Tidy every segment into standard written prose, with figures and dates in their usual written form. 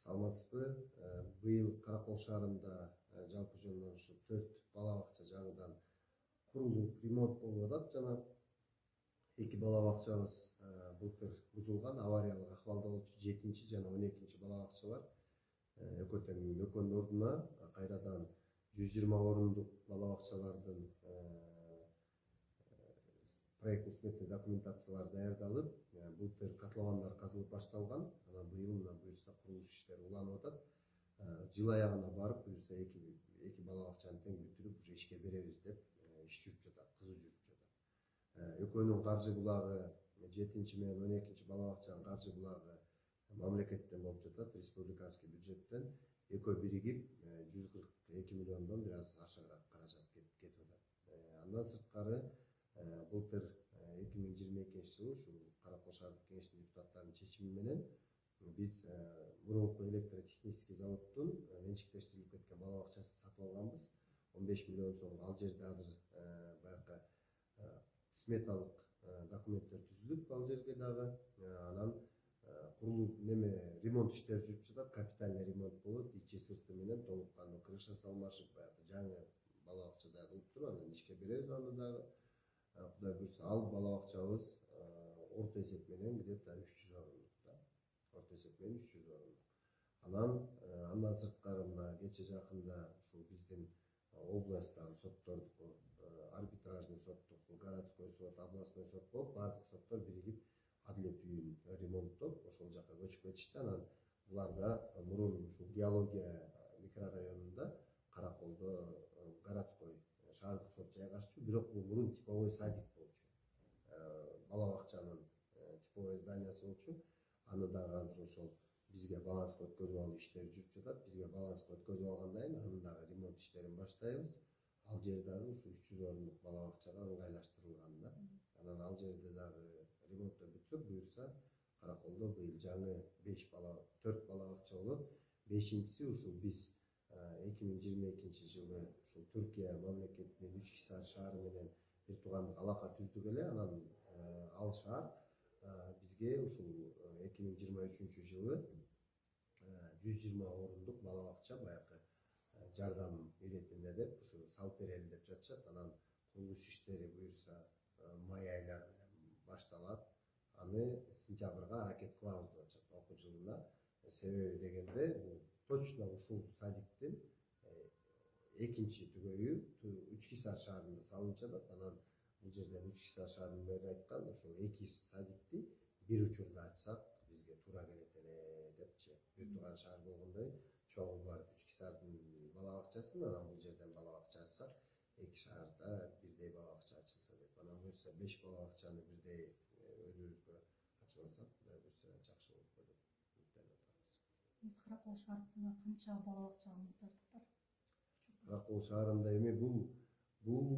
Саламатсызбы? Быйыл Каракол шаарында жалпы жөнүнөн ушу 4 бала бакча жаңыдан курулуп, ремонт болуп атат. Жана 2 бала бакчабыз былтыр бузулган, авариялык акыбалда болчу. 7 жана 12 бала бакчалар экөөнүн ордуна кайрадан 120 орундук бала бакчалардын проектный сметный документациялар даярдалып, былтыр котловандар казылып башталган. Анан быйыл мына буюрса курулуш иштери уланып атат. Жыл аягына барып, буюрса эки бала бакчаны тең бүтүрүп, уже ишке беребиз деп иш жүрүп жатат, кызуу жүрүп жатат. Экөөнүн каржы булагы 7 менен 12 бала бакчанын каржы булагы мамлекеттен болуп жатат, республиканский бюджеттен. Экөө биригип 142 миллиондон бир аз ашыгыраак каражат кетип атат. Андан сырткары былтыр 2022 жылы ушул Каракол шаардык кеңештин депутаттарынын чечими менен биз мурунку электротехнический заводдун менчиктештирилип кеткен бала бакчасын сатып алганбыз. 15 миллион сом. Ал жерде азыр баягы сметалык документтер түзүлүп, ал жерге дагы анан курулуп ремонт иштери жүрүп жатат. Капитальный ремонт болот, ичи сырты менен толуккандуу крыша салмашып, баягы жаңы бала бакчадай кылып туруп, анан ишке беребиз аны дагы. Кудай буйрса, ал бала бакчабыз орто эсеп менен где-то 300 орундук да. Орто эсеп менен 300 орундук. Андан сырткары мына кече жакында ушул биздин областтагы соттордуку, арбитражный соттуку, городской сот, областной сот болуп, бардык соттор биригип адилет үйүн ремонттоп, ошол жака көчүп кетишти. Анан буларда мурун ушул геология микрорайонунда Караколдо городской шаардык сот жайгашчу, бирок бул мурун типовой садик болчу. Бала бакчанын типовой зданиясы болчу. Аны дагы азыр ошол бизге баланска өткөзүп алуу иштери жүрүп жатат. Бизге баланска өткөзүп алгандан кийин анын дагы ремонт иштерин баштайбыз. Ал жер дагы ушу 300 орундук бала бакчага ыңгайлаштырылган да. Анан ал жерде дагы ремонтту бүтсөк, буюрса Караколдо быйыл жаңы 4 бала бакча болот. 5-инчиси ушул биз 2022 жылы ушул Түркия мамлекетинин Үчкисар шаары менен бир туугандык алака түздүк эле. Анан ал шаар бизге ушул 2023 жылы 120 орундук бала бакча баягы жардам иретинде деп ушу салып берели деп жатышат. Анан курулуш иштери буюрса май айлары менен башталат. Аны сентябрга аракет кылабыз деп атышат, окуу жылына. Себеби дегенде бул точно ушул садиктин экинчи түгөйү Үчкисар шаарында салынып жатат. Анан бул жерден Үчкисар шаарынын мэри айткан, ошол эки садикти бир учурда ачсак бизге туура келет эле депчи. Бир тууган шаар болгондой чогуу барып Үчкисардын бала бакчасын, анан бул жерден бала бакча ачсак, эки шаарда бирдей бала бакча ачылса деп. Анан буюрса 5 бала бакчаны бирдей өзүбүзгө ачып алсак, кудай буюрса жакшы болот деп үмүттөнүп атабыз. Биз Каракол шаарында канча бала бакчага муктаждык бар? Каракол шаарында бул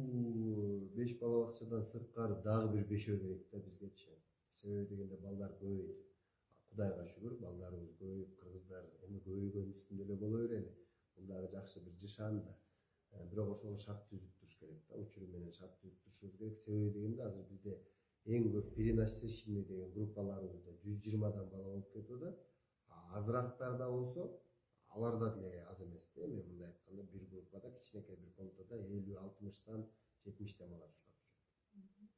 5 бала бакчадан сырткары дагы бир 5 керек да бизгечи. Себеби дегенде балдар көбөйдү. Кудайга шүгүр, балдарыбыз көбөйүп, кыргыздар көбөйгөн үстүндө эле боло берели. Бул дагы жакшы бир жышаан да. Бирок ошого шарт түзүп туруш керек да, учуру менен шарт түзүп турушубуз керек. Себеби дегенде азыр бизде эң көп перенасыщенный деген группаларыбызда 120дан бала болуп кетип атат. Азырактар да болсо, алар да деле аз эмес да. Мен мындай айтканда, бир группада кичинекей бир комнатада 50-60тан 70тен бала чуркап жүрөт.